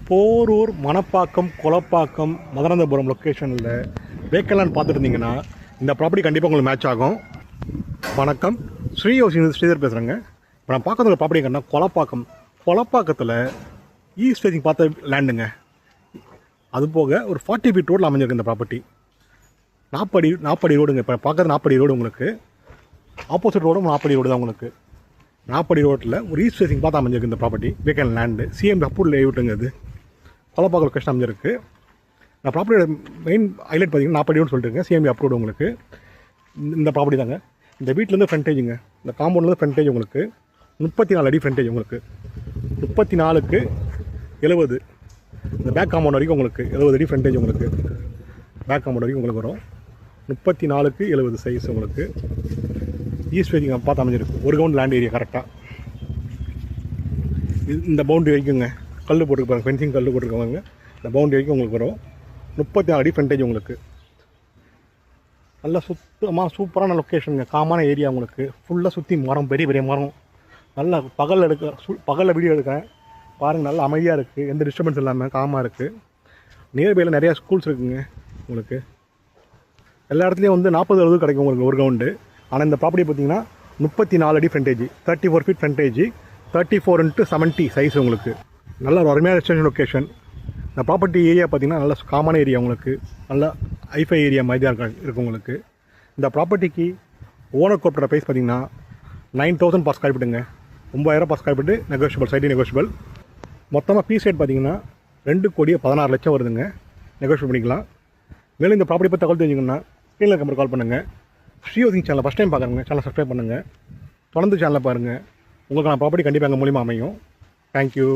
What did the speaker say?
போரூர், மணப்பாக்கம், கொளப்பாக்கம், மதுராந்தகபுரம் லொக்கேஷனில் வேக்கலான்னு பார்த்துட்டு இருந்தீங்கன்னா இந்த ப்ராப்பர்ட்டி கண்டிப்பாக உங்களுக்கு மேட்ச் ஆகும். வணக்கம், ஸ்ரீதர் பேசுகிறேங்க. இப்போ நான் பார்க்கறது ஒரு ப்ராப்பர்ட்டி கண்டா கொளப்பாக்கத்தில் ஈஸ்ட் ஃபேஸிங் பார்த்த லேண்டுங்க. அது போக ஒரு 40 ஃபீட் ரோடில் அமைஞ்சிருக்கு இந்த ப்ராப்பர்ட்டி. 40 ரோடுங்க. இப்போ பார்க்குறது 40 ரோடு உங்களுக்கு. ஆப்போசிட் ரோடும் 40 ரோடு தான் உங்களுக்கு. 40 ரோட்டில் ஒரு ஈஸ்ட் ஃபேஸிங் பார்த்து அமைஞ்சிருக்கு இந்த property. Vacant land CM approval லேஅவுட்டுங்க. அது கொளப்பாக்கம் லொக்கேஷன் அமைஞ்சிருக்கு. நான் ப்ராப்பர்ட்டியோட மெயின் ஹைலைட் பார்த்தீங்கன்னா 40 ரோடு சொல்லிட்டுருங்க. சிஎம்பி அப்ரூவ்டு உங்களுக்கு இந்த ப்ராப்பர்ட்டி தாங்க. இந்த வீட்டிலேருந்து ஃப்ரண்டேஜுங்க, இந்த காம்பவுண்ட்லேருந்து ஃப்ரண்டேஜ் உங்களுக்கு 34 அடி ஃப்ரண்டேஜ் உங்களுக்கு. 34க்கு 70. இந்த பேக் காம்பவுண்ட் வரைக்கும் உங்களுக்கு 70 அடி ஃப்ரண்டேஜ் உங்களுக்கு. பேக் காம்பவுண்ட் வரைக்கும் உங்களுக்கு வரும். 34க்கு 70 சைஸ் உங்களுக்கு. ஈஸ்ட் ஃபேஸிங் பார்த்து அமைஞ்சிருக்கு. ஒரு கவுண்ட் லேண்ட் ஏரியா கரெக்டாக. இந்த பவுண்டரி வரைக்குங்க கல் போட்டுருப்பாங்க, ஃபென்சிங் கல் போட்டுருக்காங்க. இந்த பவுண்டரி வரைக்கும் உங்களுக்கு வரும். 34 அடி ஃப்ரண்டேஜ் உங்களுக்கு. நல்லா சுத்தமாக சூப்பரான லொக்கேஷனுங்க. காமான ஏரியா உங்களுக்கு. ஃபுல்லாக சுற்றி மரம், பெரிய பெரிய மரம். நல்லா பகலில் வீடியோ எடுக்கிறேன் பாருங்கள். நல்லா அமைதியாக இருக்குது, எந்த டிஸ்டர்பன்ஸ் இல்லாமல் காமாக இருக்குது. நியர்பையில் நிறையா ஸ்கூல்ஸ் இருக்குதுங்க உங்களுக்கு. எல்லா இடத்துலையும் வந்து 40-60 கிடைக்கும் உங்களுக்கு ஒரு கவுண்டு. ஆனால் இந்த ப்ராப்பர்ட்டி பார்த்தீங்கன்னா 34 அடி frontage, 34 feet frontage, 34x70 size உங்களுக்கு. நல்ல ஒரு அருமையான ரெசிடென்ஷியல் லொக்கேஷன். இந்த ப்ராப்பர்ட்டி ஏரியா பார்த்தீங்கன்னா நல்ல காமான ஏரியா உங்களுக்கு. நல்லா ஹைஃபை ஏரியா மாதிரி தான் இருக்குது உங்களுக்கு. இந்த ப்ராப்பர்ட்டிக்கு ஓனர் கோப்போட ப்ரைஸ் பார்த்தீங்கன்னா 9,000 பர் ஸ்கொயர் ஃபீட்டுங்க. 9,000 per square feet negotiable, side negotiable. மொத்தமாக பீஸ் ரேட் பார்த்தீங்கன்னா 2,16 லட்சம் வருதுங்க. நெகோஷியபிள் பண்ணிக்கலாம். மேலும் இந்த ப்ராப்பர்ட்டி பற்றி தகவல் தெரிஞ்சுக்கணுன்னா ஸ்க்ரீனில் நம்பர் கால் பண்ணுங்கள். ஸ்ரீஹோசிங் சேனலை ஃபஸ்ட் டைம் பார்க்குறேங்க, சேனலை சப்ஸ்கிரைப் பண்ணுங்கள். தொடர்ந்து சேனலை பாருங்கள். உங்களுக்கான ப்ராப்பர்ட்டி கண்டிப்பாக எங்கள் மூலிமா அமையும். தேங்க்யூ.